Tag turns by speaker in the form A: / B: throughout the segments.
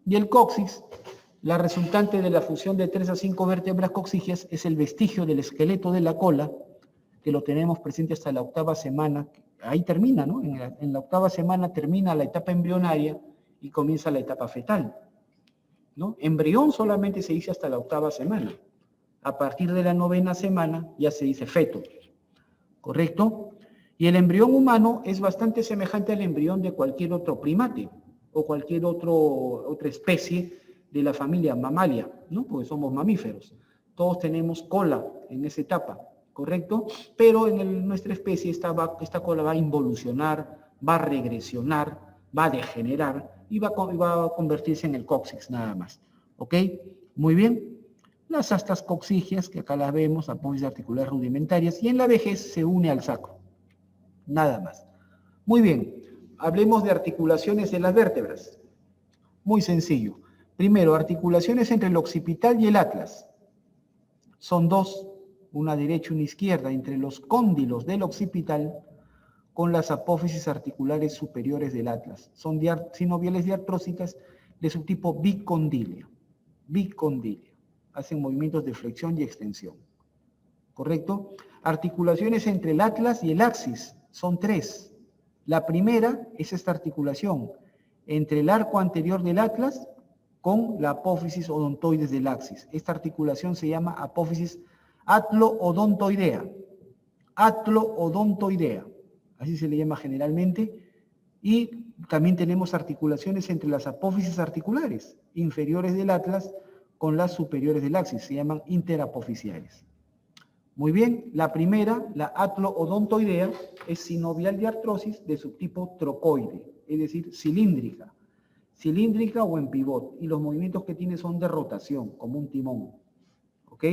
A: Y el coxis, la resultante de la fusión de 3 a 5 vértebras coxígeas, es el vestigio del esqueleto de la cola, que lo tenemos presente hasta la 8ª semana. Ahí termina, ¿no? En la 8ª semana termina la etapa embrionaria y comienza la etapa fetal, ¿no? Embrión solamente se dice hasta la 8ª semana. A partir de la 9ª semana ya se dice feto, ¿correcto? Y el embrión humano es bastante semejante al embrión de cualquier otro primate o cualquier otra especie de la familia mamalia, ¿no? Porque somos mamíferos. Todos tenemos cola en esa etapa, ¿correcto? Pero en nuestra especie esta cola va a involucionar, va a regresionar, va a degenerar y va a convertirse en el coxis nada más. ¿Ok? Muy bien. Las astas coxígeas, que acá las vemos, apófisis articulares rudimentarias, y en la vejez se une al sacro. Nada más. Muy bien. Hablemos de articulaciones de las vértebras. Muy sencillo. Primero, articulaciones entre el occipital y el atlas. Son dos, una derecha y una izquierda, entre los cóndilos del occipital con las apófisis articulares superiores del atlas. Son sinoviales diartrósicas de subtipo bicondilia. Bicondilia. Hacen movimientos de flexión y extensión. ¿Correcto? Articulaciones entre el atlas y el axis. Son tres. La primera es esta articulación entre el arco anterior del atlas con la apófisis odontoides del axis. Esta articulación se llama apófisis atlo-odontoidea. Atlo-odontoidea. Así se le llama generalmente. Y también tenemos articulaciones entre las apófisis articulares inferiores del atlas con las superiores del axis. Se llaman interapoficiales. Muy bien, la primera, la atlo-odontoidea, es sinovial de artrosis de subtipo trocoide, es decir, cilíndrica. Cilíndrica o en pivot. Y los movimientos que tiene son de rotación, como un timón. ¿Ok?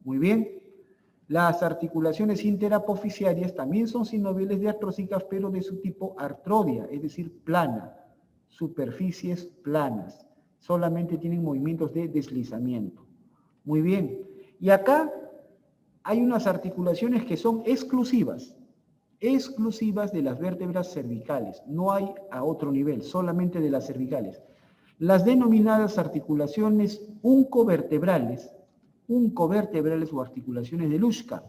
A: Muy bien. Las articulaciones interapoficiarias también son sinoviales diartrósicas, pero de subtipo artrodia, es decir, plana. Superficies planas. Solamente tienen movimientos de deslizamiento. Muy bien. Y acá hay unas articulaciones que son exclusivas de las vértebras cervicales. No hay a otro nivel, solamente de las cervicales. Las denominadas articulaciones uncovertebrales o articulaciones de Luschka,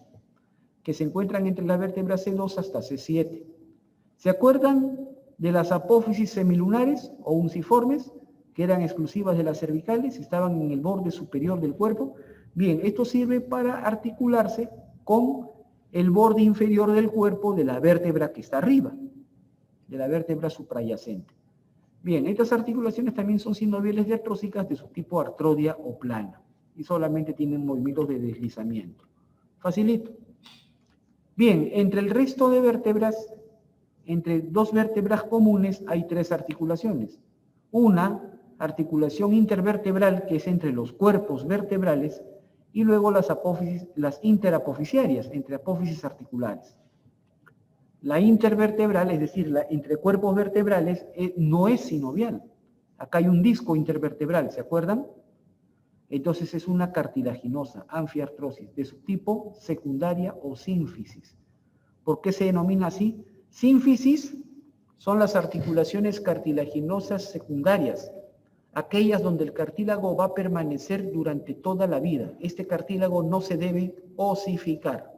A: que se encuentran entre las vértebras C2 hasta C7. ¿Se acuerdan de las apófisis semilunares o unciformes, que eran exclusivas de las cervicales, estaban en el borde superior del cuerpo? Bien, esto sirve para articularse con el borde inferior del cuerpo de la vértebra que está arriba, de la vértebra suprayacente. Bien, estas articulaciones también son sinoviales diartrósicas de su tipo artrodia o plana y solamente tienen movimientos de deslizamiento. Facilito. Bien, entre el resto de vértebras, entre dos vértebras comunes hay tres articulaciones. Una articulación intervertebral que es entre los cuerpos vertebrales y luego las interapoficiarias, entre apófisis articulares. La intervertebral, es decir, la entre cuerpos vertebrales, no es sinovial. Acá hay un disco intervertebral, ¿se acuerdan? Entonces es una cartilaginosa, anfiartrosis, de subtipo secundaria o sínfisis. ¿Por qué se denomina así? Sínfisis son las articulaciones cartilaginosas secundarias, aquellas donde el cartílago va a permanecer durante toda la vida. Este cartílago no se debe osificar,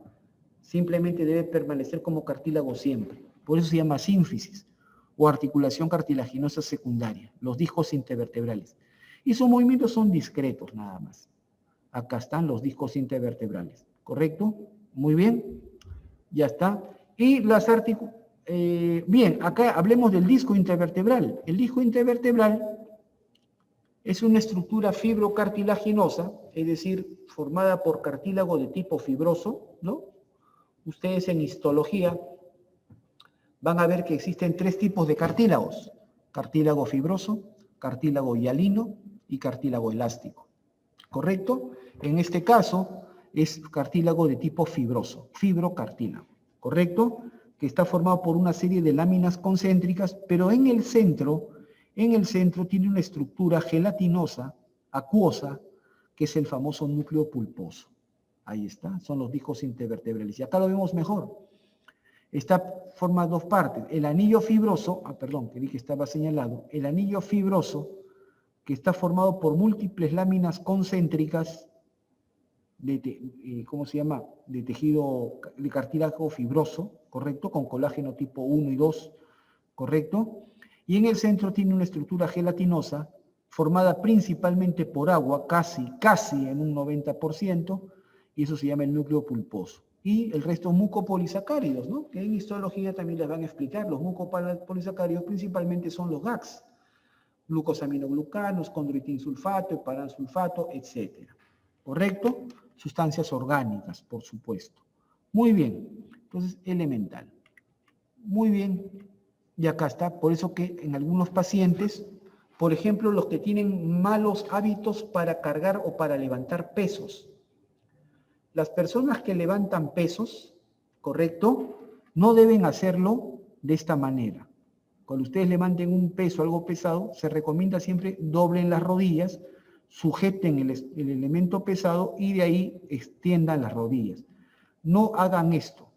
A: simplemente debe permanecer como cartílago siempre. Por eso se llama sínfisis o articulación cartilaginosa secundaria, los discos intervertebrales. Y sus movimientos son discretos nada más. Acá están los discos intervertebrales, ¿correcto? Muy bien, ya está. Y las bien, acá hablemos del disco intervertebral. El disco intervertebral es una estructura fibrocartilaginosa, es decir, formada por cartílago de tipo fibroso, ¿no? Ustedes en histología van a ver que existen tres tipos de cartílagos: cartílago fibroso, cartílago hialino y cartílago elástico. ¿Correcto? En este caso es cartílago de tipo fibroso, fibrocartílago. ¿Correcto? Que está formado por una serie de láminas concéntricas, pero en el centro tiene una estructura gelatinosa, acuosa, que es el famoso núcleo pulposo. Ahí está, son los discos intervertebrales. Y acá lo vemos mejor. Forma dos partes. El anillo fibroso, perdón, que vi que estaba señalado. El anillo fibroso que está formado por múltiples láminas concéntricas ¿cómo se llama? De tejido de cartílago fibroso, ¿correcto? Con colágeno tipo 1 y 2, ¿correcto? Y en el centro tiene una estructura gelatinosa formada principalmente por agua, casi en un 90%, y eso se llama el núcleo pulposo. Y el resto mucopolisacáridos, ¿no? Que en histología también les van a explicar. Los mucopolisacáridos principalmente son los GAGs, glucosaminoglucanos, condroitinsulfato, heparansulfato, etc. ¿Correcto? Sustancias orgánicas, por supuesto. Muy bien. Entonces, elemental. Muy bien. Y acá está. Por eso que en algunos pacientes, por ejemplo, los que tienen malos hábitos para cargar o para levantar pesos. Las personas que levantan pesos, ¿correcto? No deben hacerlo de esta manera. Cuando ustedes levanten un peso, algo pesado, se recomienda siempre doblen las rodillas, sujeten el elemento pesado y de ahí extiendan las rodillas. No hagan esto.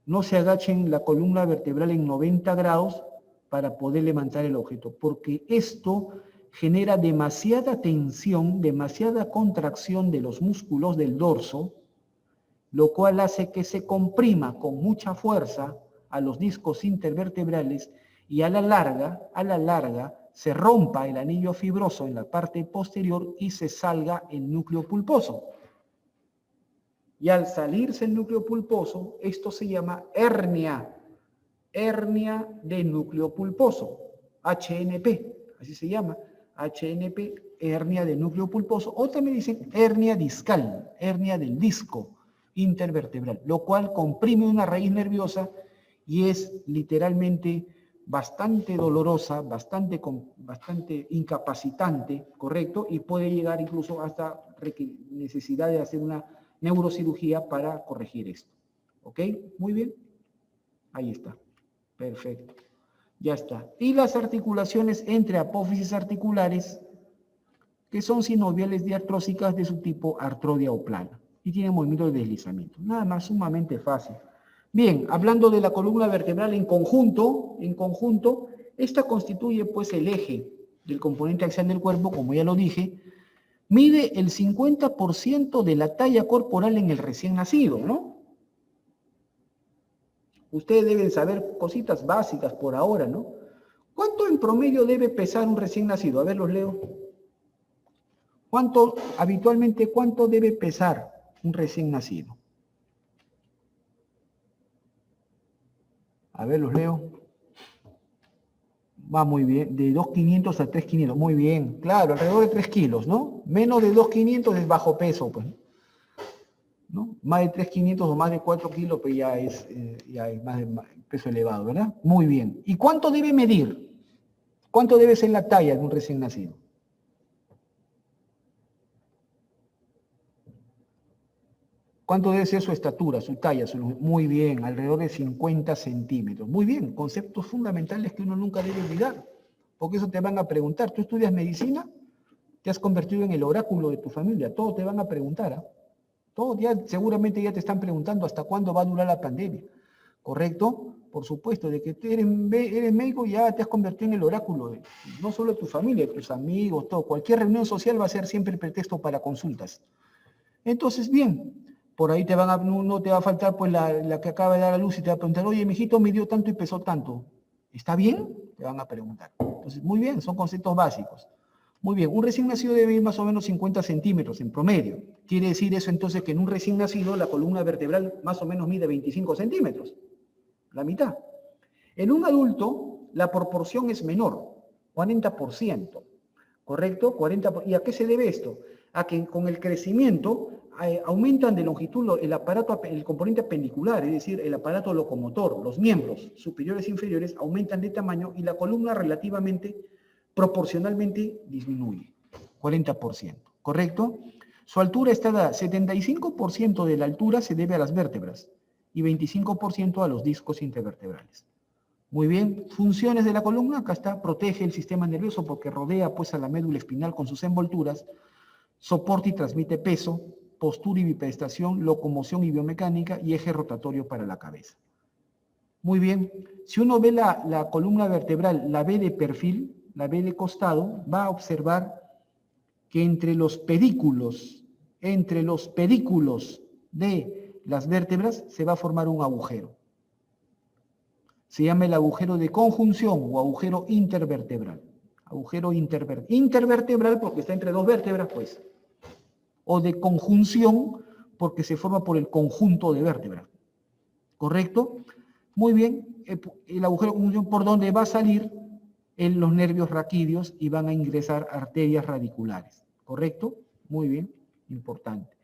A: No se agachen la columna vertebral en 90 grados para poder levantar el objeto, porque esto genera demasiada tensión, demasiada contracción de los músculos del dorso, lo cual hace que se comprima con mucha fuerza a los discos intervertebrales y a la larga, se rompa el anillo fibroso en la parte posterior y se salga el núcleo pulposo. Y al salirse el núcleo pulposo, esto se llama hernia de núcleo pulposo, HNP, así se llama, HNP, hernia de núcleo pulposo, o también dicen hernia discal, hernia del disco intervertebral, lo cual comprime una raíz nerviosa y es literalmente bastante dolorosa, bastante incapacitante, ¿correcto? Y puede llegar incluso hasta necesidad de hacer una neurocirugía para corregir esto. ¿Ok? Muy bien. Ahí está. Perfecto. Ya está. Y las articulaciones entre apófisis articulares, que son sinoviales diartrósicas de su tipo artrodia o plana. Y tienen movimiento de deslizamiento. Nada más, sumamente fácil. Bien, hablando de la columna vertebral en conjunto, esta constituye pues el eje del componente axial del cuerpo, como ya lo dije, mide el 50% de la talla corporal en el recién nacido, ¿no? Ustedes deben saber cositas básicas por ahora, ¿no? ¿Cuánto en promedio debe pesar un recién nacido? A ver, los leo. Habitualmente, cuánto debe pesar un recién nacido? A ver, los leo. Va muy bien, de 2.500 a 3.500, muy bien. Claro, alrededor de 3 kilos, ¿no? Menos de 2.500 es bajo peso, pues, ¿no? Más de 3.500 o más de 4 kilos, pues ya es más de peso elevado, ¿verdad? Muy bien. ¿Y cuánto debe medir? ¿Cuánto debe ser la talla de un recién nacido? ¿Cuánto debe ser su estatura, su talla? Muy bien, alrededor de 50 centímetros. Muy bien, conceptos fundamentales que uno nunca debe olvidar, porque eso te van a preguntar. ¿Tú estudias medicina? Te has convertido en el oráculo de tu familia. Todo te van a preguntar, ¿ah? Todo seguramente ya te están preguntando hasta cuándo va a durar la pandemia. ¿Correcto? Por supuesto, de que eres médico ya te has convertido en el oráculo, no solo de tu familia, de tus amigos, todo. Cualquier reunión social va a ser siempre el pretexto para consultas. Entonces, bien, por ahí no te va a faltar pues la que acaba de dar a luz y te va a preguntar, oye, mi hijito me dio tanto y pesó tanto. ¿Está bien? Te van a preguntar. Entonces, muy bien, son conceptos básicos. Muy bien, un recién nacido debe ir más o menos 50 centímetros en promedio. Quiere decir eso entonces que en un recién nacido la columna vertebral más o menos mide 25 centímetros, la mitad. En un adulto la proporción es menor, 40%, ¿correcto? 40%. ¿Y a qué se debe esto? A que con el crecimiento aumentan de longitud el componente apendicular, es decir, el aparato locomotor, los miembros superiores e inferiores aumentan de tamaño y la columna relativamente proporcionalmente disminuye, 40%, ¿correcto? Su altura está dada, 75% de la altura se debe a las vértebras y 25% a los discos intervertebrales. Muy bien, funciones de la columna, acá está, protege el sistema nervioso porque rodea pues a la médula espinal con sus envolturas, soporta y transmite peso, postura y bipedestación, locomoción y biomecánica y eje rotatorio para la cabeza. Muy bien, si uno ve la columna vertebral, la ve de perfil, la ve de costado, va a observar que entre los pedículos de las vértebras se va a formar un agujero. Se llama el agujero de conjunción o agujero intervertebral. Agujero intervertebral porque está entre dos vértebras, pues. O de conjunción porque se forma por el conjunto de vértebras. ¿Correcto? Muy bien, el agujero de conjunción por donde va a salir en los nervios raquídeos y van a ingresar arterias radiculares. ¿Correcto? Muy bien, importante.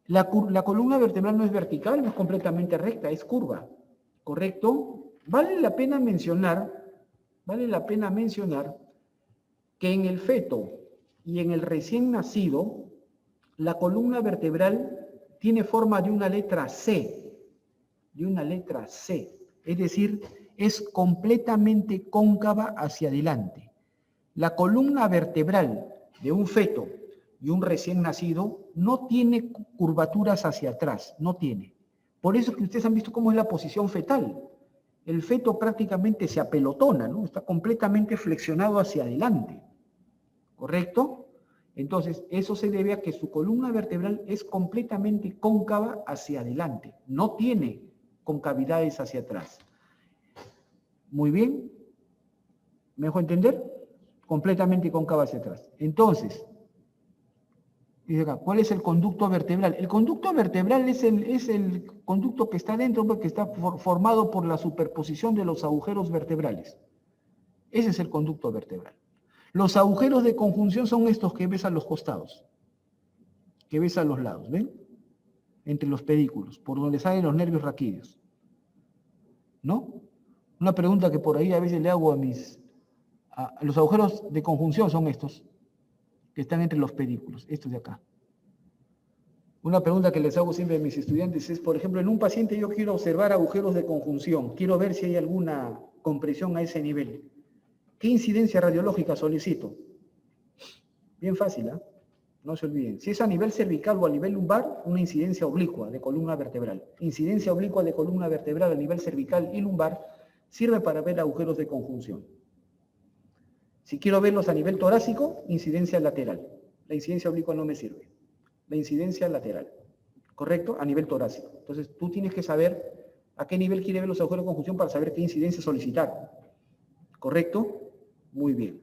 A: La columna vertebral no es vertical, no es completamente recta, es curva. ¿Correcto? Vale la pena mencionar que en el feto y en el recién nacido, la columna vertebral tiene forma de una letra C, es decir, es completamente cóncava hacia adelante. La columna vertebral de un feto y un recién nacido no tiene curvaturas hacia atrás, no tiene. Por eso es que ustedes han visto cómo es la posición fetal. El feto prácticamente se apelotona, ¿no? Está completamente flexionado hacia adelante. ¿Correcto? Entonces, eso se debe a que su columna vertebral es completamente cóncava hacia adelante. No tiene concavidades hacia atrás. Muy bien. ¿Me dejo entender? Completamente cóncava hacia atrás. Entonces, dice acá, ¿cuál es el conducto vertebral? El conducto vertebral es el conducto que está dentro, porque está formado por la superposición de los agujeros vertebrales. Ese es el conducto vertebral. Los agujeros de conjunción son estos que ves a los costados, que ves a los lados, ¿ven? Entre los pedículos, por donde salen los nervios raquídeos. ¿No? Una pregunta que por ahí a veces le hago los agujeros de conjunción son estos, que están entre los pedículos, estos de acá. Una pregunta que les hago siempre a mis estudiantes es, por ejemplo, en un paciente yo quiero observar agujeros de conjunción, quiero ver si hay alguna compresión a ese nivel. ¿Qué incidencia radiológica solicito? Bien fácil, ¿eh? No se olviden. Si es a nivel cervical o a nivel lumbar, una incidencia oblicua de columna vertebral. Incidencia oblicua de columna vertebral a nivel cervical y lumbar sirve para ver agujeros de conjunción. Si quiero verlos a nivel torácico, incidencia lateral. La incidencia oblicua no me sirve. La incidencia lateral. ¿Correcto? A nivel torácico. Entonces, tú tienes que saber a qué nivel quiere ver los agujeros de conjunción para saber qué incidencia solicitar. ¿Correcto? Muy bien.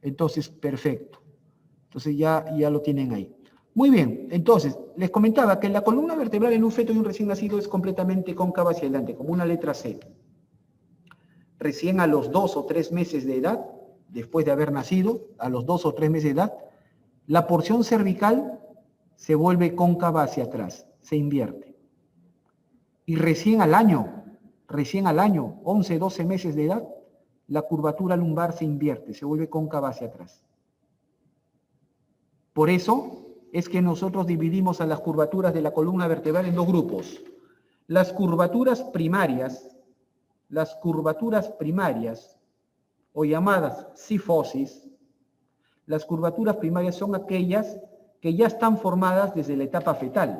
A: Entonces, perfecto. Entonces ya lo tienen ahí. Muy bien. Entonces, les comentaba que la columna vertebral en un feto y un recién nacido es completamente cóncava hacia adelante, como una letra C. Recién a los 2 o 3 meses de edad, después de haber nacido, a los 2 o 3 meses de edad, la porción cervical se vuelve cóncava hacia atrás, se invierte. Y recién al año, 11, 12 meses de edad, la curvatura lumbar se invierte, se vuelve cóncava hacia atrás. Por eso es que nosotros dividimos a las curvaturas de la columna vertebral en dos grupos. Las curvaturas primarias o llamadas cifosis, las curvaturas primarias son aquellas que ya están formadas desde la etapa fetal,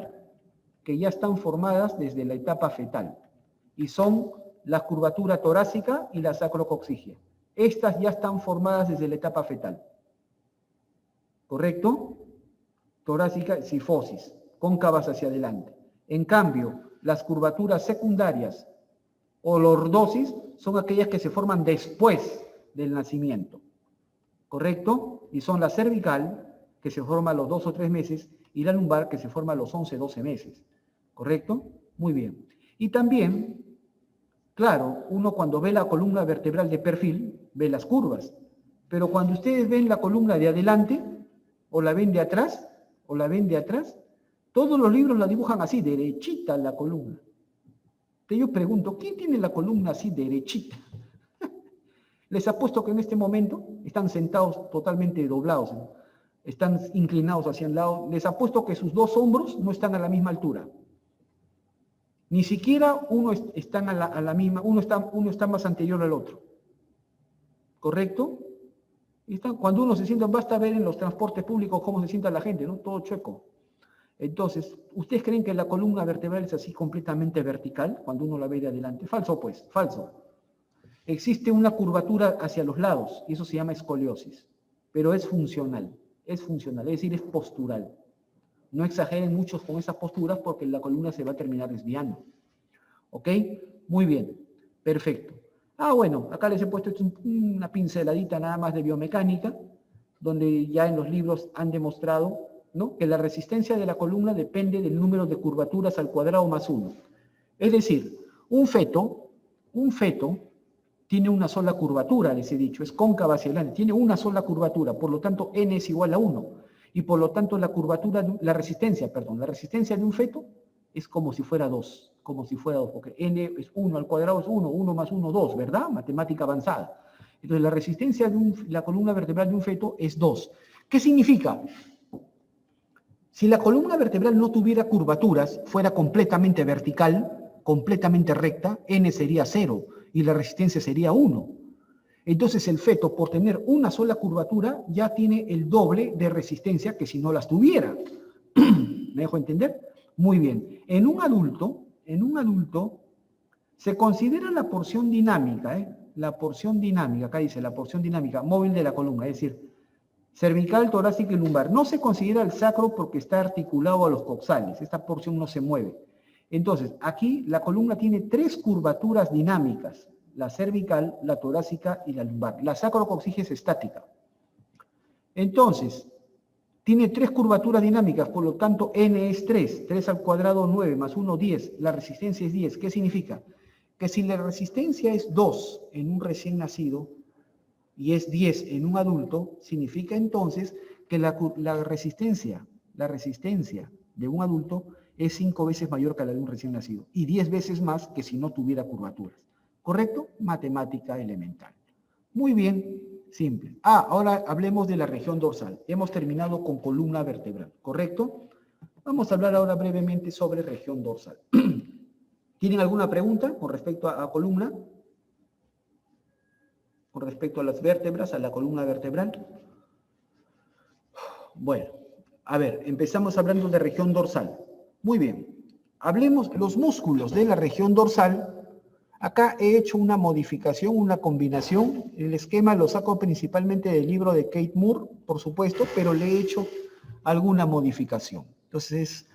A: y son la curvatura torácica y la sacrocoxigia. Estas ya están formadas desde la etapa fetal. ¿Correcto? Torácica, cifosis, cóncavas hacia adelante. En cambio, las curvaturas secundarias o lordosis son aquellas que se forman después del nacimiento. ¿Correcto? Y son la cervical, que se forma a los 2 o 3 meses, y la lumbar, que se forma a los 11, 12 meses. ¿Correcto? Muy bien. Y también, claro, uno cuando ve la columna vertebral de perfil, ve las curvas. Pero cuando ustedes ven la columna de adelante, o la ven de atrás, todos los libros la dibujan así, derechita la columna. Entonces yo pregunto, ¿quién tiene la columna así derechita? Les apuesto que en este momento están sentados totalmente doblados, ¿no? Están inclinados hacia el lado. Les apuesto que sus dos hombros no están a la misma altura. Ni siquiera uno está más anterior al otro. ¿Correcto? Cuando uno se sienta, basta ver en los transportes públicos cómo se sienta la gente, ¿no? Todo chueco. Entonces, ¿ustedes creen que la columna vertebral es así completamente vertical cuando uno la ve de adelante? Falso, pues, falso. Existe una curvatura hacia los lados y eso se llama escoliosis, pero es funcional, es decir, es postural. No exageren muchos con esas posturas porque la columna se va a terminar desviando. ¿Ok? Muy bien, perfecto. Bueno, acá les he puesto una pinceladita nada más de biomecánica, donde ya en los libros han demostrado, ¿no?, que la resistencia de la columna depende del número de curvaturas al cuadrado más 1. Es decir, un feto tiene una sola curvatura, les he dicho, es cóncava hacia adelante, tiene una sola curvatura, por lo tanto n es igual a 1, y por lo tanto la resistencia de un feto es como si fuera 2, porque n es 1 al cuadrado es 1, 1 más 1, 2, ¿verdad? Matemática avanzada. Entonces la resistencia de la columna vertebral de un feto es 2. ¿Qué significa? Si la columna vertebral no tuviera curvaturas, fuera completamente vertical, completamente recta, n sería 0 y la resistencia sería 1. Entonces el feto, por tener una sola curvatura, ya tiene el doble de resistencia que si no las tuviera. ¿Me dejo entender? Muy bien. En un adulto se considera la porción dinámica, la porción dinámica, acá dice la porción dinámica móvil de la columna, es decir, cervical, torácica y lumbar. No se considera el sacro porque está articulado a los coxales. Esta porción no se mueve. Entonces, aquí la columna tiene 3 curvaturas dinámicas. La cervical, la torácica y la lumbar. La sacrocoxígea es estática. Entonces, tiene 3 curvaturas dinámicas, por lo tanto, n es 3. 3 al cuadrado, 9, más 1, 10. La resistencia es 10. ¿Qué significa? Que si la resistencia es 2 en un recién nacido, y es 10 en un adulto, significa entonces que la resistencia de un adulto es 5 veces mayor que la de un recién nacido y 10 veces más que si no tuviera curvaturas. ¿Correcto? Matemática elemental. Muy bien, simple. Ahora hablemos de la región dorsal. Hemos terminado con columna vertebral, ¿correcto? Vamos a hablar ahora brevemente sobre región dorsal. ¿Tienen alguna pregunta con respecto a columna? Con respecto a las vértebras, a la columna vertebral. Bueno, a ver, empezamos hablando de región dorsal. Muy bien, hablemos los músculos de la región dorsal. Acá he hecho una modificación, una combinación. El esquema lo saco principalmente del libro de Kate Moore, por supuesto, pero le he hecho alguna modificación. Entonces es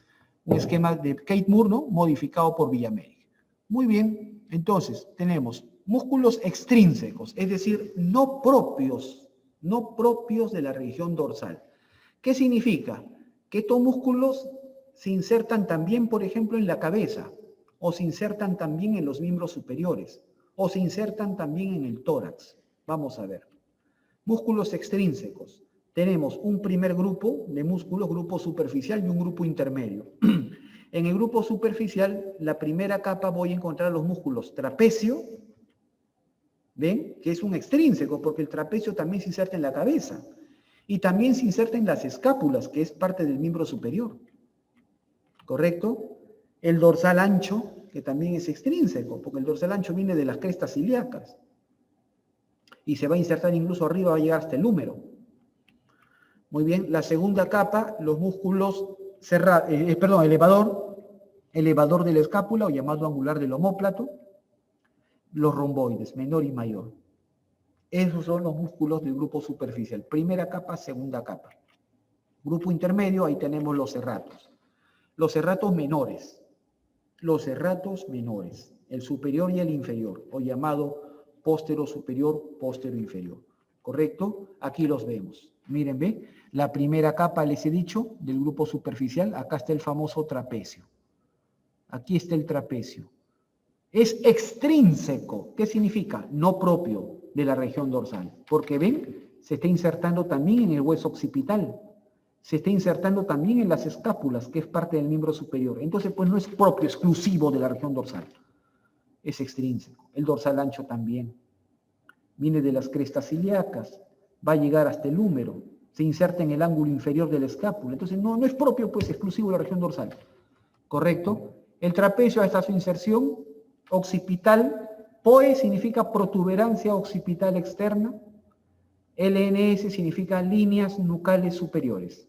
A: un esquema de Kate Moore, ¿no?, modificado por Villamedic. Muy bien, entonces tenemos músculos extrínsecos, es decir, no propios de la región dorsal. ¿Qué significa? Que estos músculos se insertan también, por ejemplo, en la cabeza, o se insertan también en los miembros superiores, o se insertan también en el tórax. Vamos a ver. Músculos extrínsecos. Tenemos un primer grupo de músculos, grupo superficial y un grupo intermedio. En el grupo superficial, la primera capa voy a encontrar los músculos trapecio, ¿ven? Que es un extrínseco, porque el trapecio también se inserta en la cabeza. Y también se inserta en las escápulas, que es parte del miembro superior. ¿Correcto? El dorsal ancho, que también es extrínseco, porque el dorsal ancho viene de las crestas ilíacas. Y se va a insertar incluso arriba, va a llegar hasta el húmero. Muy bien, la segunda capa, los músculos elevador de la escápula o llamado angular del omóplato, los romboides, menor y mayor. Esos son los músculos del grupo superficial. Primera capa, segunda capa. Grupo intermedio, ahí tenemos los serratos. Los serratos menores. El superior y el inferior, o llamado póstero superior, póstero inferior. ¿Correcto? Aquí los vemos. Miren, ¿ve? La primera capa, les he dicho, del grupo superficial, acá está el famoso trapecio. Aquí está el trapecio. Es extrínseco. ¿Qué significa? No propio de la región dorsal. Porque, ¿ven? Se está insertando también en el hueso occipital. Se está insertando también en las escápulas, que es parte del miembro superior. Entonces, pues no es propio, exclusivo de la región dorsal. Es extrínseco. El dorsal ancho también. Viene de las crestas ilíacas. Va a llegar hasta el húmero. Se inserta en el ángulo inferior de la escápula. Entonces, no es propio, pues, exclusivo de la región dorsal. ¿Correcto? El trapecio, está su inserción. Occipital, POE significa protuberancia occipital externa, LNS significa líneas nucales superiores.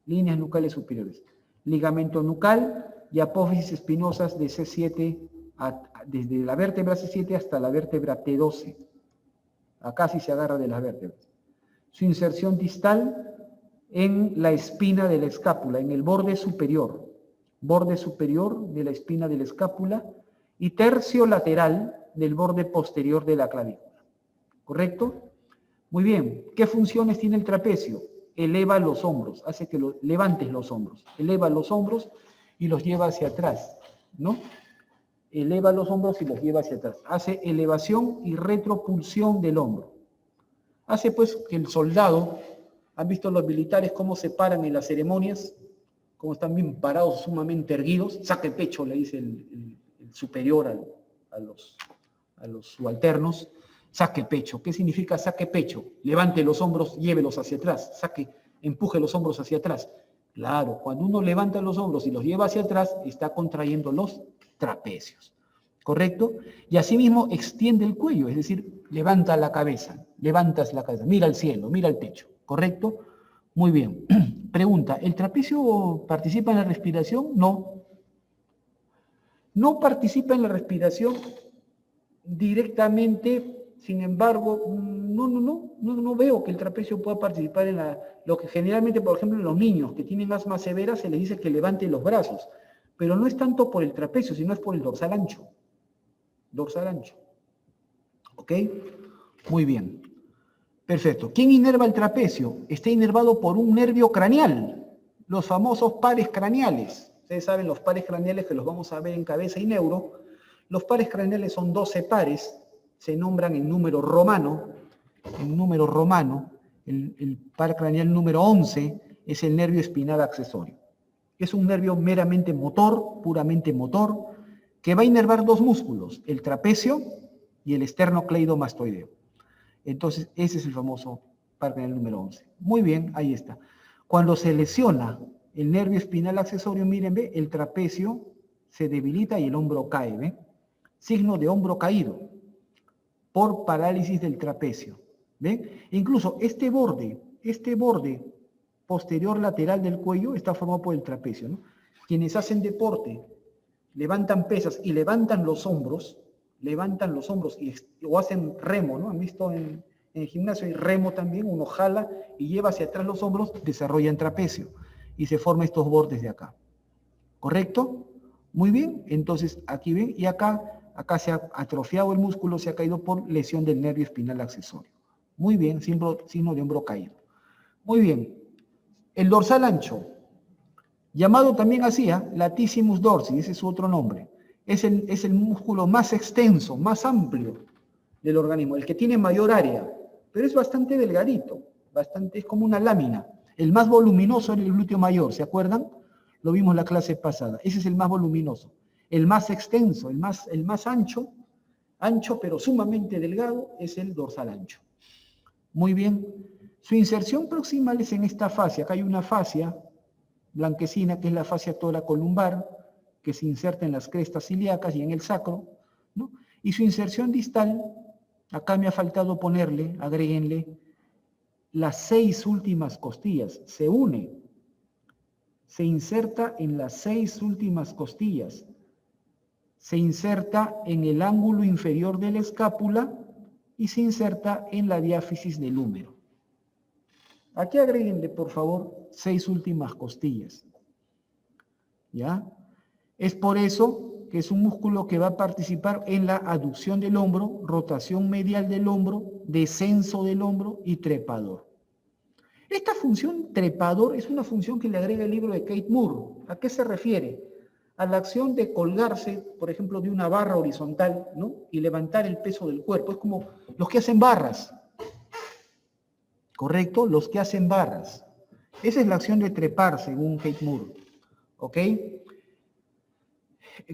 A: Líneas nucales superiores. Ligamento nucal y apófisis espinosas de C7 desde la vértebra C7 hasta la vértebra T12. Acá sí se agarra de las vértebras. Su inserción distal en la espina de la escápula, en el borde superior de la espina de la escápula y tercio lateral del borde posterior de la clavícula. ¿Correcto? Muy bien. ¿Qué funciones tiene el trapecio? Eleva los hombros, hace que levantes los hombros. Eleva los hombros y los lleva hacia atrás, ¿no? Eleva los hombros y los lleva hacia atrás. Hace elevación y retropulsión del hombro. Hace pues que el soldado, ¿han visto los militares cómo se paran en las ceremonias? Cómo están bien parados, sumamente erguidos. Saque pecho, le dice el superior a los subalternos. Saque pecho. ¿Qué significa saque pecho? Levante los hombros, llévelos hacia atrás. Empuje los hombros hacia atrás. Claro, cuando uno levanta los hombros y los lleva hacia atrás, está contrayendo los trapecios. ¿Correcto? Y asimismo extiende el cuello, es decir, levanta la cabeza, levantas la cabeza, mira al cielo, mira al techo. ¿Correcto? Muy bien. Pregunta, ¿el trapecio participa en la respiración? No. No participa en la respiración directamente. Sin embargo, no veo que el trapecio pueda participar en lo que generalmente, por ejemplo, en los niños que tienen asma severa se les dice que levanten los brazos, pero no es tanto por el trapecio, sino es por el dorsal ancho. Dorsal ancho. ¿Ok? Muy bien. Perfecto. ¿Quién inerva el trapecio? Está inervado por un nervio craneal, los famosos pares craneales. Ustedes saben los pares craneales que los vamos a ver en cabeza y neuro. Los pares craneales son 12 pares. Se nombran en número romano. El par craneal número 11 es el nervio espinal accesorio. Es un nervio meramente motor, puramente motor, que va a inervar dos músculos, el trapecio y el esternocleidomastoideo. Entonces, ese es el famoso par craneal número 11. Muy bien, ahí está. Cuando se lesiona el nervio espinal accesorio, miren, ve, el trapecio se debilita y el hombro cae, ¿ve? Signo de hombro caído por parálisis del trapecio. ¿Ven? Incluso este borde posterior lateral del cuello está formado por el trapecio, ¿no? Quienes hacen deporte, levantan pesas y levantan los hombros o hacen remo, ¿no? Han visto en el gimnasio hay remo también, uno jala y lleva hacia atrás los hombros, desarrollan trapecio y se forman estos bordes de acá. ¿Correcto? Muy bien, entonces aquí ven y acá se ha atrofiado el músculo, se ha caído por lesión del nervio espinal accesorio. Muy bien, signo de hombro caído. Muy bien, el dorsal ancho, llamado también así, latissimus dorsi, ese es su otro nombre. Es el músculo más extenso, más amplio del organismo, el que tiene mayor área, pero es bastante delgadito, es como una lámina. El más voluminoso es el glúteo mayor, ¿se acuerdan? Lo vimos en la clase pasada. Ese es el más voluminoso. El más extenso, el más ancho pero sumamente delgado, es el dorsal ancho. Muy bien. Su inserción proximal es en esta fascia. Acá hay una fascia blanquecina, que es la fascia toracolumbar, que se inserta en las crestas ilíacas y en el sacro, ¿no? Y su inserción distal, acá me ha faltado ponerle, agréguenle, las 6 últimas costillas. Se une, se inserta en las 6 últimas costillas. Se inserta en el ángulo inferior de la escápula y se inserta en la diáfisis del húmero. Aquí agréguenle, por favor, 6 últimas costillas. ¿Ya? Es por eso que es un músculo que va a participar en la aducción del hombro, rotación medial del hombro, descenso del hombro y trepador. Esta función trepador es una función que le agrega el libro de Kate Moore. ¿A qué se refiere? A la acción de colgarse, por ejemplo, de una barra horizontal, ¿no? Y levantar el peso del cuerpo. Es como los que hacen barras. ¿Correcto? Los que hacen barras. Esa es la acción de trepar, según Kate Moore. ¿Ok?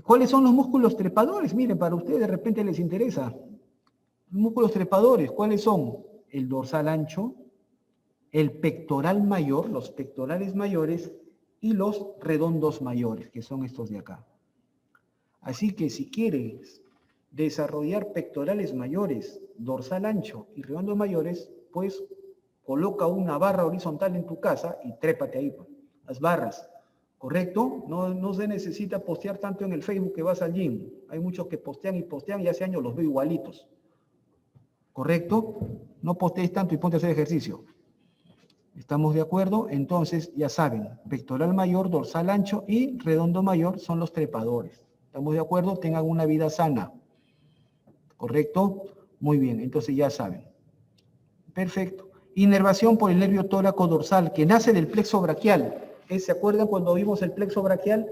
A: ¿Cuáles son los músculos trepadores? Miren, para ustedes de repente les interesa. Los músculos trepadores, ¿cuáles son? El dorsal ancho, el pectoral mayor, los pectorales mayores, y los redondos mayores, que son estos de acá. Así que si quieres desarrollar pectorales mayores, dorsal ancho y redondos mayores, pues coloca una barra horizontal en tu casa y trépate ahí, pues. Las barras. ¿Correcto? No se necesita postear tanto en el Facebook que vas al gym. Hay muchos que postean y hace años los veo igualitos. ¿Correcto? No postees tanto y ponte a hacer ejercicio. ¿Estamos de acuerdo? Entonces, ya saben, pectoral mayor, dorsal ancho y redondo mayor son los trepadores. ¿Estamos de acuerdo? Tengan una vida sana. ¿Correcto? Muy bien, entonces ya saben. Perfecto. Inervación por el nervio tóraco dorsal, que nace del plexo braquial. ¿Se acuerdan cuando vimos el plexo braquial?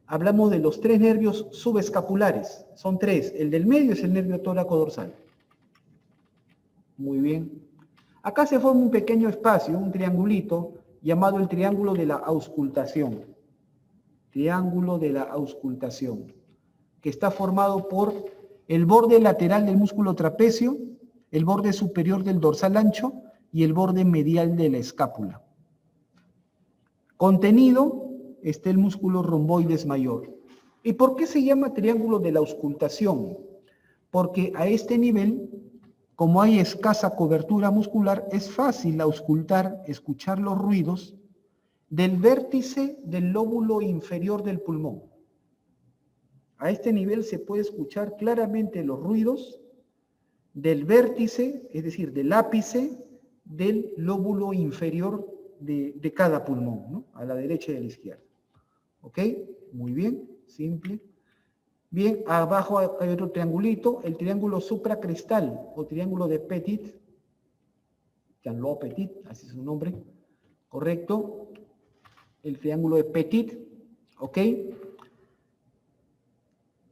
A: Hablamos de los 3 nervios subescapulares. Son 3. El del medio es el nervio tóraco dorsal. Muy bien. Acá se forma un pequeño espacio, un triangulito, llamado el triángulo de la auscultación. Triángulo de la auscultación, que está formado por el borde lateral del músculo trapecio, el borde superior del dorsal ancho y el borde medial de la escápula. Contenido está el músculo romboides mayor. ¿Y por qué se llama triángulo de la auscultación? Porque a este nivel, como hay escasa cobertura muscular, es fácil auscultar, escuchar los ruidos del vértice del lóbulo inferior del pulmón. A este nivel se puede escuchar claramente los ruidos del vértice, es decir, del ápice del lóbulo inferior de cada pulmón, ¿no? A la derecha y a la izquierda. ¿Ok? Muy bien, simple. Bien, abajo hay otro triangulito, el triángulo supracrestal o triángulo de Petit, Jean-Louis Petit, así es su nombre, ¿correcto? El triángulo de Petit, ¿ok?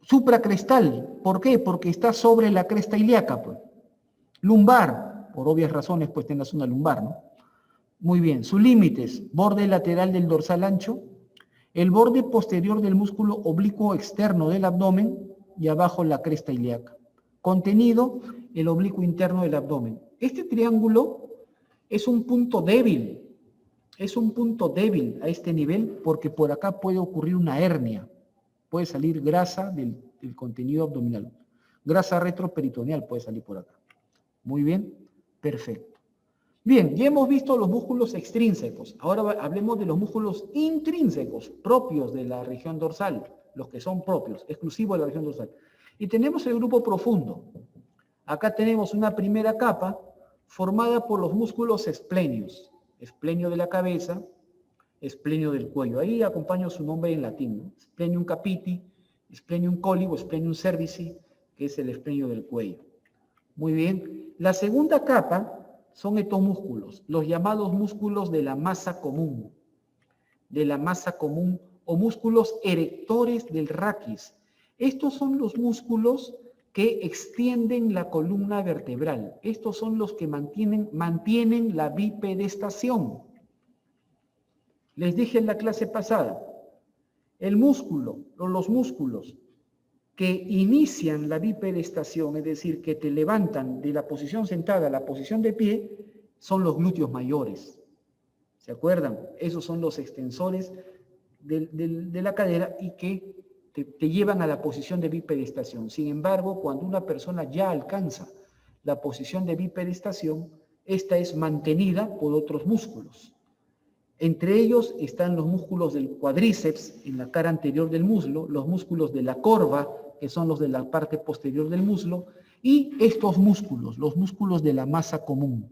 A: Supracrestal, ¿por qué? Porque está sobre la cresta ilíaca, pues. Lumbar, por obvias razones, pues tengas una lumbar, ¿no? Muy bien, sus límites, borde lateral del dorsal ancho, el borde posterior del músculo oblicuo externo del abdomen y abajo la cresta ilíaca. Contenido, el oblicuo interno del abdomen. Este triángulo es un punto débil a este nivel porque por acá puede ocurrir una hernia, puede salir grasa del contenido abdominal, grasa retroperitoneal puede salir por acá. Muy bien, perfecto. Bien, ya hemos visto los músculos extrínsecos. Ahora hablemos de los músculos intrínsecos, propios de la región dorsal, los que son propios, exclusivos de la región dorsal. Y tenemos el grupo profundo. Acá tenemos una primera capa formada por los músculos esplenios. Esplenio de la cabeza, esplenio del cuello. Ahí acompaño su nombre en latín, ¿no? Splenium capiti, splenium colli o splenium cervici, que es el esplenio del cuello. Muy bien. La segunda capa son estos músculos, los llamados músculos de la masa común o músculos erectores del raquis. Estos son los músculos que extienden la columna vertebral. Estos son los que mantienen la bipedestación. Les dije en la clase pasada, el músculo o los músculos que inician la bipedestación, es decir, que te levantan de la posición sentada a la posición de pie, son los glúteos mayores. ¿Se acuerdan? Esos son los extensores de la cadera y que te llevan a la posición de bipedestación. Sin embargo, cuando una persona ya alcanza la posición de bipedestación, esta es mantenida por otros músculos. Entre ellos están los músculos del cuádriceps en la cara anterior del muslo, los músculos de la corva, que son los de la parte posterior del muslo, y estos músculos, los músculos de la masa común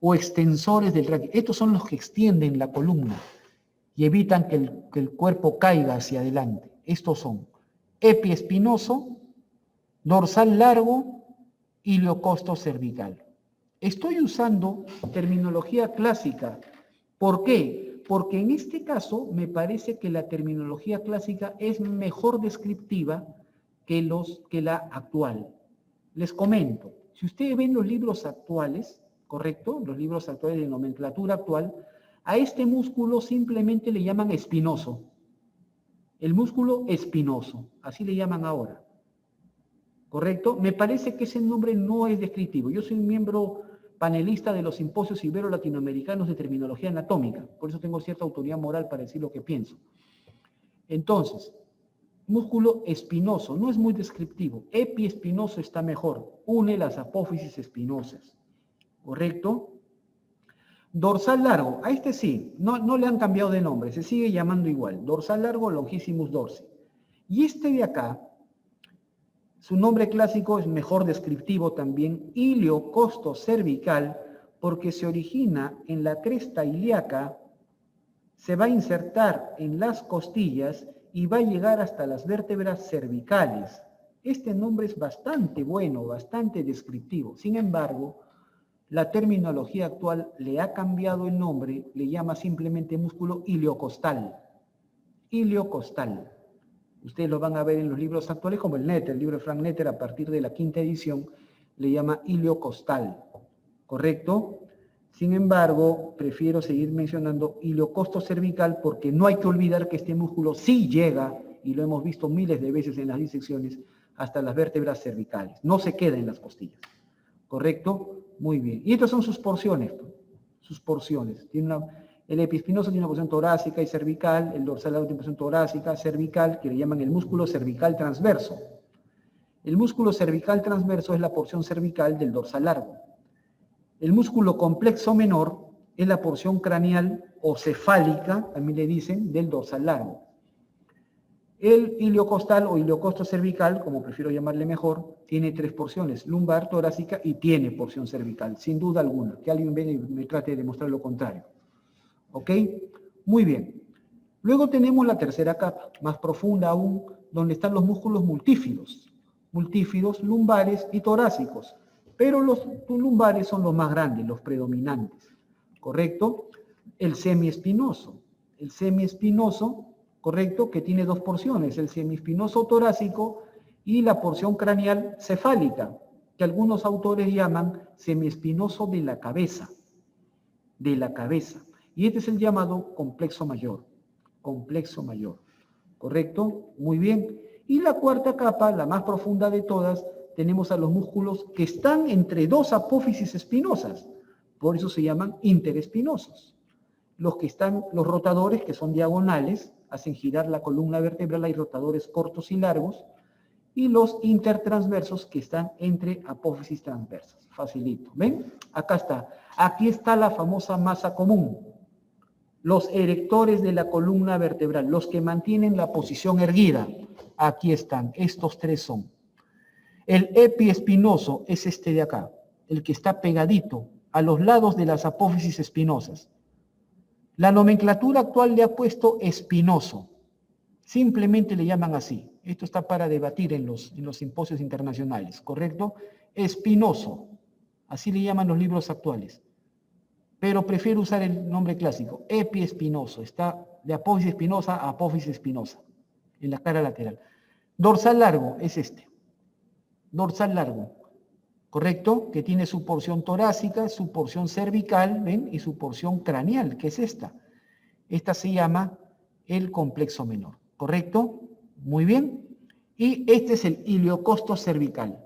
A: o extensores del raquis. Estos son los que extienden la columna y evitan que el cuerpo caiga hacia adelante. Estos son epiespinoso, dorsal largo y iliocosto cervical. Estoy usando terminología clásica. ¿Por qué? Porque en este caso me parece que la terminología clásica es mejor descriptiva que la actual. Les comento, si ustedes ven los libros actuales, ¿correcto? Los libros actuales de nomenclatura actual, a este músculo simplemente le llaman espinoso. El músculo espinoso, así le llaman ahora. ¿Correcto? Me parece que ese nombre no es descriptivo. Yo soy un miembro panelista de los simposios ibero-latinoamericanos de terminología anatómica, por eso tengo cierta autoridad moral para decir lo que pienso. Entonces, músculo espinoso, no es muy descriptivo. Epiespinoso está mejor, une las apófisis espinosas. ¿Correcto? Dorsal largo, a este sí, no le han cambiado de nombre, se sigue llamando igual. Dorsal largo, longissimus dorsi. Y este de acá, su nombre clásico es mejor descriptivo también, iliocosto cervical, porque se origina en la cresta ilíaca, se va a insertar en las costillas y va a llegar hasta las vértebras cervicales. Este nombre es bastante bueno, bastante descriptivo. Sin embargo, la terminología actual le ha cambiado el nombre, le llama simplemente músculo iliocostal. Iliocostal. Ustedes lo van a ver en los libros actuales como el Netter, el libro de Frank Netter a partir de la 5ª edición, le llama iliocostal. ¿Correcto? Sin embargo, prefiero seguir mencionando iliocosto cervical porque no hay que olvidar que este músculo sí llega, y lo hemos visto miles de veces en las disecciones, hasta las vértebras cervicales. No se queda en las costillas. ¿Correcto? Muy bien. Y estas son sus porciones. Sus porciones. El epispinoso tiene una porción torácica y cervical, el dorsal largo tiene una porción torácica, cervical, que le llaman el músculo cervical transverso. El músculo cervical transverso es la porción cervical del dorsal largo. El músculo complexo menor es la porción craneal o cefálica, también le dicen, del dorsal largo. El iliocostal o iliocosto cervical, como prefiero llamarle mejor, tiene 3 porciones, lumbar, torácica y tiene porción cervical, sin duda alguna. Que alguien venga y me trate de demostrar lo contrario. ¿Ok? Muy bien. Luego tenemos la tercera capa, más profunda aún, donde están los músculos multífidos. Multífidos, lumbares y torácicos. Pero los lumbares son los más grandes, los predominantes. ¿Correcto? El semiespinoso. El semiespinoso, ¿correcto? Que tiene 2 porciones, el semiespinoso torácico y la porción craneal cefálica, que algunos autores llaman semiespinoso de la cabeza. De la cabeza. Y este es el llamado complexo mayor. Complexo mayor. ¿Correcto? Muy bien. Y la cuarta capa, la más profunda de todas, tenemos a los músculos que están entre 2 apófisis espinosas. Por eso se llaman interespinosos. Los rotadores, que son diagonales, hacen girar la columna vertebral, hay rotadores cortos y largos, y los intertransversos, que están entre apófisis transversas. Facilito. ¿Ven? Acá está. Aquí está la famosa masa común. Los erectores de la columna vertebral, los que mantienen la posición erguida. Aquí están. Estos 3 son. El epiespinoso es este de acá, el que está pegadito a los lados de las apófisis espinosas. La nomenclatura actual le ha puesto espinoso. Simplemente le llaman así. Esto está para debatir en los simposios internacionales, ¿correcto? Espinoso. Así le llaman los libros actuales. Pero prefiero usar el nombre clásico. Epiespinoso. Está de apófisis espinosa a apófisis espinosa. En la cara lateral. Dorsal largo es este. Dorsal largo. ¿Correcto? Que tiene su porción torácica, su porción cervical, ¿ven? Y su porción craneal, que es esta. Esta se llama el complexo menor. ¿Correcto? Muy bien. Y este es el iliocosto cervical,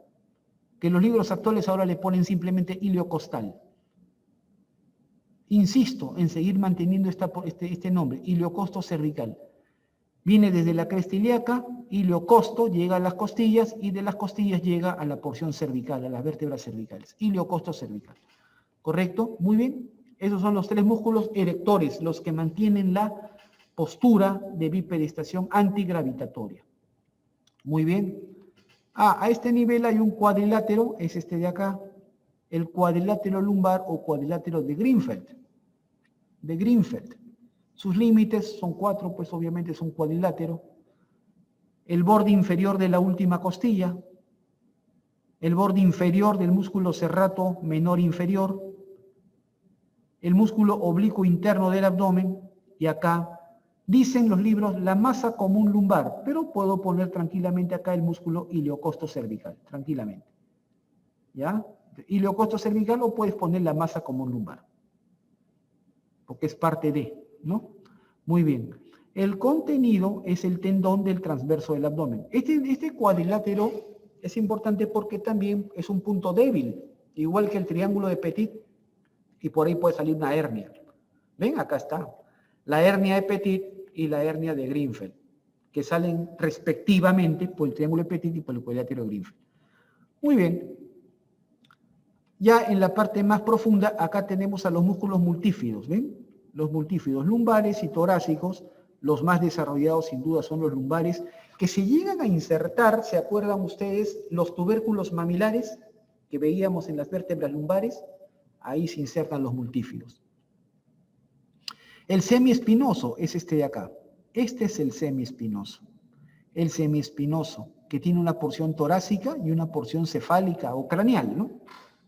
A: que los libros actuales ahora le ponen simplemente iliocostal. Insisto en seguir manteniendo este nombre, iliocosto cervical. Viene desde la cresta ilíaca, iliocosto, llega a las costillas y de las costillas llega a la porción cervical, a las vértebras cervicales. Iliocosto cervical. ¿Correcto? Muy bien. Esos son los 3 músculos erectores, los que mantienen la postura de bipedestación antigravitatoria. Muy bien. A este nivel hay un cuadrilátero, es este de acá, el cuadrilátero lumbar o cuadrilátero de Greenfeld. De Greenfeld. Sus límites son 4, pues obviamente es un cuadrilátero. El borde inferior de la última costilla, el borde inferior del músculo serrato menor inferior, el músculo oblicuo interno del abdomen, y acá dicen los libros la masa común lumbar, pero puedo poner tranquilamente acá el músculo iliocosto cervical, tranquilamente. ¿Ya? Iliocosto cervical, o puedes poner la masa común lumbar, porque es parte de, ¿no? Muy bien. El contenido es el tendón del transverso del abdomen. Este cuadrilátero es importante porque también es un punto débil, igual que el triángulo de Petit, y por ahí puede salir una hernia. ¿Ven? Acá está. La hernia de Petit y la hernia de Greenfeld, que salen respectivamente por el triángulo de Petit y por el cuadrilátero de Greenfeld. Muy bien. Ya en la parte más profunda, acá tenemos a los músculos multífidos, ¿ven? Los multífidos lumbares y torácicos, los más desarrollados sin duda son los lumbares, que se llegan a insertar, ¿se acuerdan ustedes? Los tubérculos mamilares que veíamos en las vértebras lumbares, ahí se insertan los multífidos. El semiespinoso es este de acá. Este es el semiespinoso. El semiespinoso, que tiene una porción torácica y una porción cefálica o craneal, ¿no?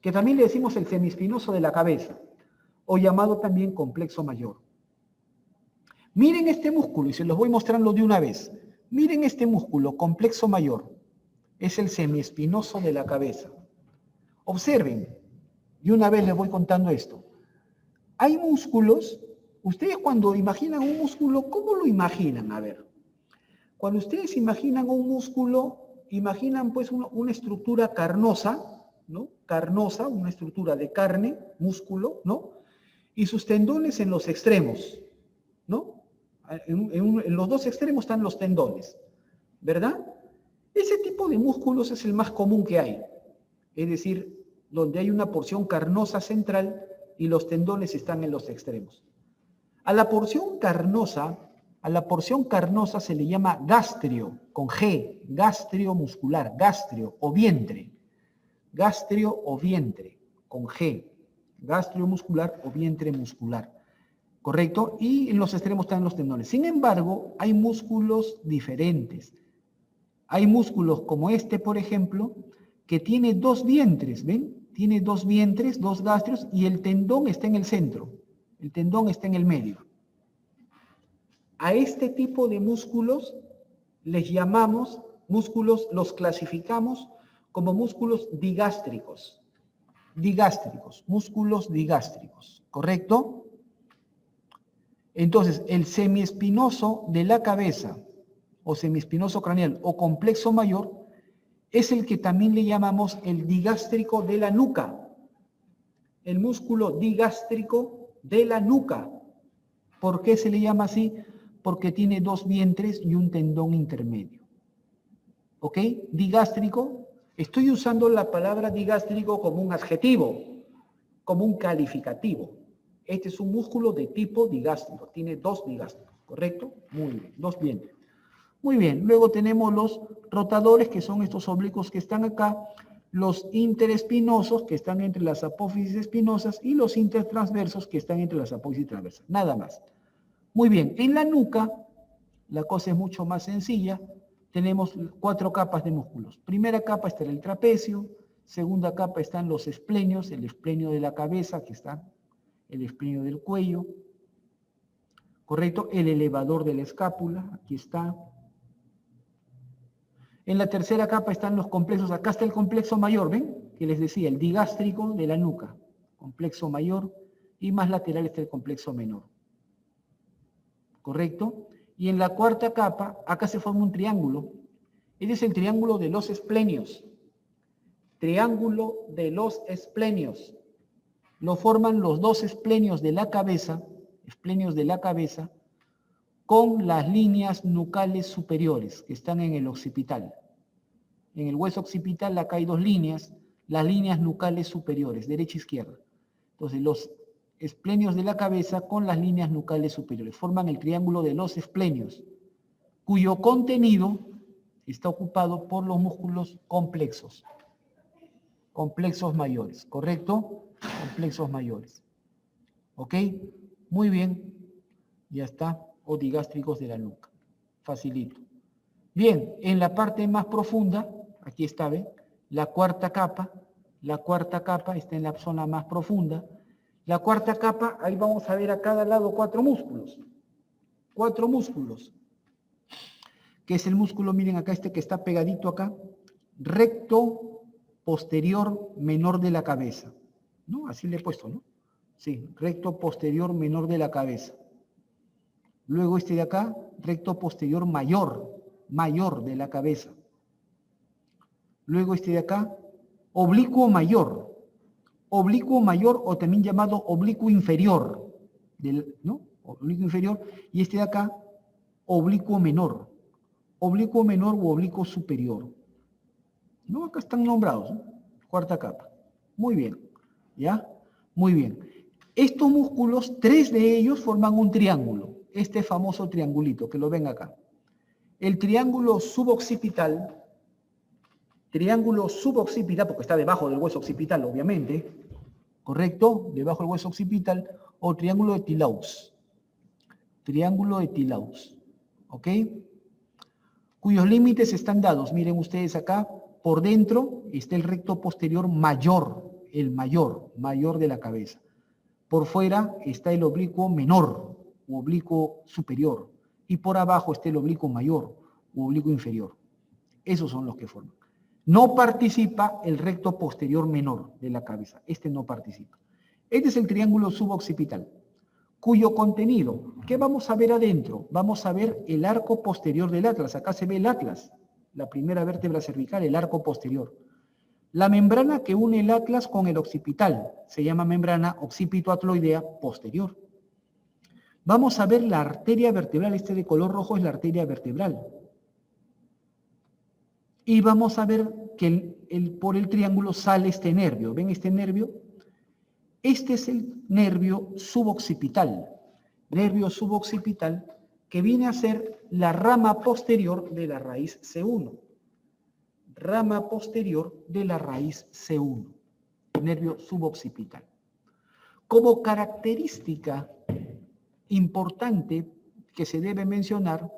A: Que también le decimos el semiespinoso de la cabeza, o llamado también complejo mayor. Miren este músculo, y se los voy mostrando de una vez. Miren este músculo, complejo mayor. Es el semiespinoso de la cabeza. Observen, y una vez les voy contando esto. Hay músculos, ustedes cuando imaginan un músculo, ¿cómo lo imaginan? A ver, cuando ustedes imaginan un músculo, imaginan pues una estructura carnosa, ¿no? Carnosa, una estructura de carne, músculo, ¿no? Y sus tendones en los extremos, ¿no? En los dos extremos están los tendones, ¿verdad? Ese tipo de músculos es el más común que hay, es decir, donde hay una porción carnosa central y los tendones están en los extremos. A la porción carnosa se le llama gastrio, con G, gastrio muscular, gastrio o vientre, con G, gastrio muscular o vientre muscular, ¿correcto? Y en los extremos están los tendones. Sin embargo, hay músculos diferentes. Hay músculos como este, por ejemplo, que tiene dos vientres, ¿ven? Tiene dos vientres, dos gastrios, y el tendón está en el centro. El tendón está en el medio. A este tipo de músculos les llamamos músculos, los clasificamos como músculos digástricos. Músculos digástricos, ¿correcto? Entonces, el semiespinoso de la cabeza, o semiespinoso craneal, o complejo mayor, es el que también le llamamos el digástrico de la nuca. El músculo digástrico de la nuca. ¿Por qué se le llama así? Porque tiene dos vientres y un tendón intermedio. ¿Ok? Digástrico. Estoy usando la palabra digástrico como un adjetivo, como un calificativo. Este es un músculo de tipo digástrico. Tiene dos digástricos, ¿correcto? Muy bien, dos vientres. Muy bien, luego tenemos los rotadores, que son estos oblicuos que están acá, los interespinosos, que están entre las apófisis espinosas, y los intertransversos, que están entre las apófisis transversas. Nada más. Muy bien, en la nuca, la cosa es mucho más sencilla. Tenemos 4 capas de músculos. Primera capa está el trapecio, segunda capa están los esplenios, el esplenio de la cabeza, aquí está, el esplenio del cuello, ¿correcto? El elevador de la escápula, aquí está. En la tercera capa están los complejos, acá está el complejo mayor, ¿ven? Que les decía, el digástrico de la nuca, complejo mayor, y más lateral está el complejo menor, ¿correcto? Y en la cuarta capa, acá se forma un triángulo. Este es el triángulo de los esplenios. Triángulo de los esplenios. Lo forman los dos esplenios de la cabeza, con las líneas nucales superiores que están en el occipital. En el hueso occipital acá hay dos líneas, las líneas nucales superiores, derecha e izquierda. Entonces los esplenios de la cabeza con las líneas nucales superiores forman el triángulo de los esplenios, cuyo contenido está ocupado por los músculos complexos mayores, ¿correcto? Complexos mayores. ¿Ok? Muy bien. Ya está. O digástricos de la nuca. Facilito. Bien, en la parte más profunda, aquí está, ¿ven? La cuarta capa está en la zona más profunda. La cuarta capa, ahí vamos a ver a cada lado 4 músculos. 4 músculos. Que es el músculo, miren acá, este que está pegadito acá, recto posterior menor de la cabeza. ¿No? Así le he puesto, ¿no? Sí, recto posterior menor de la cabeza. Luego este de acá, recto posterior mayor de la cabeza. Luego este de acá, oblicuo mayor o también llamado oblicuo inferior, ¿no? Oblicuo inferior, y este de acá, oblicuo menor u oblicuo superior. ¿No? Acá están nombrados, ¿no? Cuarta capa. Muy bien. ¿Ya? Muy bien. Estos músculos, 3 de ellos forman un triángulo. Este famoso triangulito, que lo ven acá. El triángulo suboccipital, porque está debajo del hueso occipital, obviamente, ¿correcto? Debajo del hueso occipital, o triángulo de Tilaux. Triángulo de Tilaux, ¿ok? Cuyos límites están dados. Miren ustedes acá, por dentro está el recto posterior mayor, el mayor de la cabeza. Por fuera está el oblicuo menor, o oblicuo superior. Y por abajo está el oblicuo mayor, o oblicuo inferior. Esos son los que forman. No participa el recto posterior menor de la cabeza. Este no participa. Este es el triángulo suboccipital, cuyo contenido, ¿qué vamos a ver adentro? Vamos a ver el arco posterior del atlas. Acá se ve el atlas, la primera vértebra cervical, el arco posterior. La membrana que une el atlas con el occipital se llama membrana occipito-atloidea posterior. Vamos a ver la arteria vertebral, este de color rojo es la arteria vertebral. Y vamos a ver que por el triángulo sale este nervio. ¿Ven este nervio? Este es el nervio suboccipital que viene a ser la rama posterior de la raíz C1. Rama posterior de la raíz C1, nervio suboccipital. Como característica importante que se debe mencionar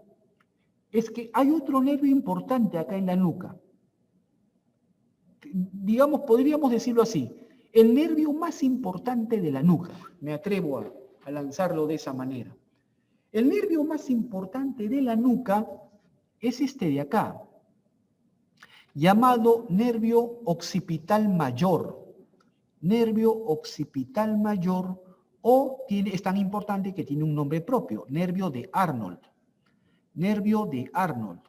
A: es que hay otro nervio importante acá en la nuca. Digamos, podríamos decirlo así, el nervio más importante de la nuca. Me atrevo a lanzarlo de esa manera. El nervio más importante de la nuca es este de acá, llamado nervio occipital mayor. Nervio occipital mayor, o es tan importante que tiene un nombre propio, nervio de Arnold. Nervio de Arnold.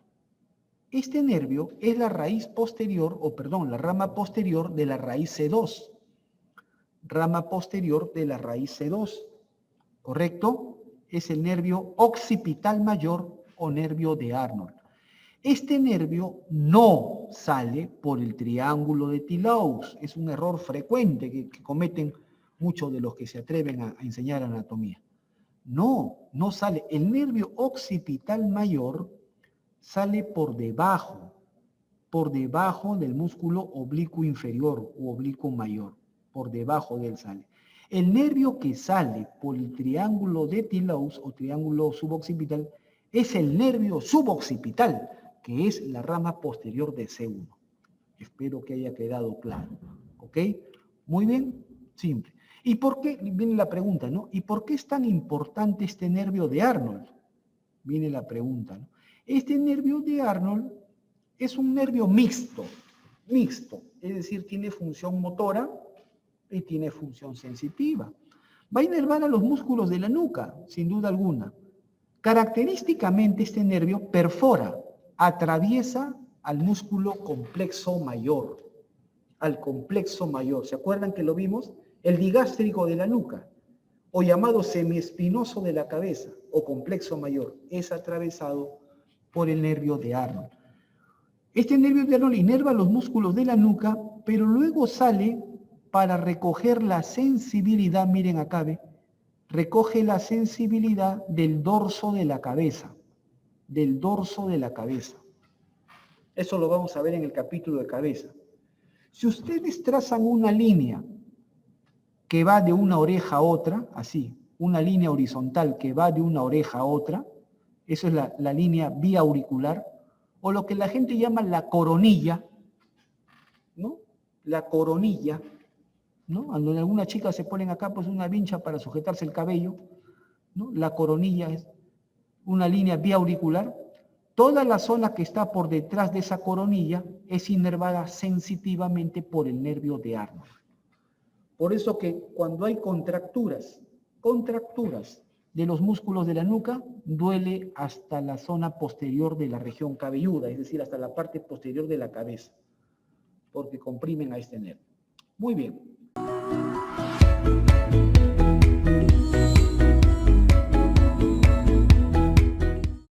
A: Este nervio es la raíz posterior, la rama posterior de la raíz C2. Rama posterior de la raíz C2, ¿correcto? Es el nervio occipital mayor o nervio de Arnold. Este nervio no sale por el triángulo de Tilaux. Es un error frecuente que cometen muchos de los que se atreven a enseñar anatomía. No sale. El nervio occipital mayor sale por debajo del músculo oblicuo inferior o oblicuo mayor. Por debajo de él sale. El nervio que sale por el triángulo de Tilaux o triángulo suboccipital es el nervio suboccipital, que es la rama posterior de C1. Espero que haya quedado claro. ¿Ok? Muy bien, simple. ¿Y por qué? Viene la pregunta, ¿no? ¿Y por qué es tan importante este nervio de Arnold? Viene la pregunta, ¿no? Este nervio de Arnold es un nervio mixto, es decir, tiene función motora y tiene función sensitiva. Va a inervar a los músculos de la nuca, sin duda alguna. Característicamente este nervio perfora, atraviesa al músculo complexo mayor, al complexo mayor. ¿Se acuerdan que lo vimos? El digástrico de la nuca, o llamado semiespinoso de la cabeza, o complexo mayor, es atravesado por el nervio de Arnold. Este nervio de Arnold inerva los músculos de la nuca, pero luego sale para recoger la sensibilidad, miren acá, ¿ve? Recoge la sensibilidad del dorso de la cabeza, Eso lo vamos a ver en el capítulo de cabeza. Si ustedes trazan una línea que va de una oreja a otra, así, una línea horizontal que va de una oreja a otra, eso es la línea vía auricular, o lo que la gente llama la coronilla, ¿no? La coronilla, ¿no? Cuando algunas chicas se ponen acá, pues una vincha para sujetarse el cabello, ¿no? La coronilla es una línea vía auricular. Toda la zona que está por detrás de esa coronilla es inervada sensitivamente por el nervio de Arnold. Por eso que cuando hay contracturas de los músculos de la nuca, duele hasta la zona posterior de la región cabelluda, es decir, hasta la parte posterior de la cabeza, porque comprimen a este nervio. Muy bien.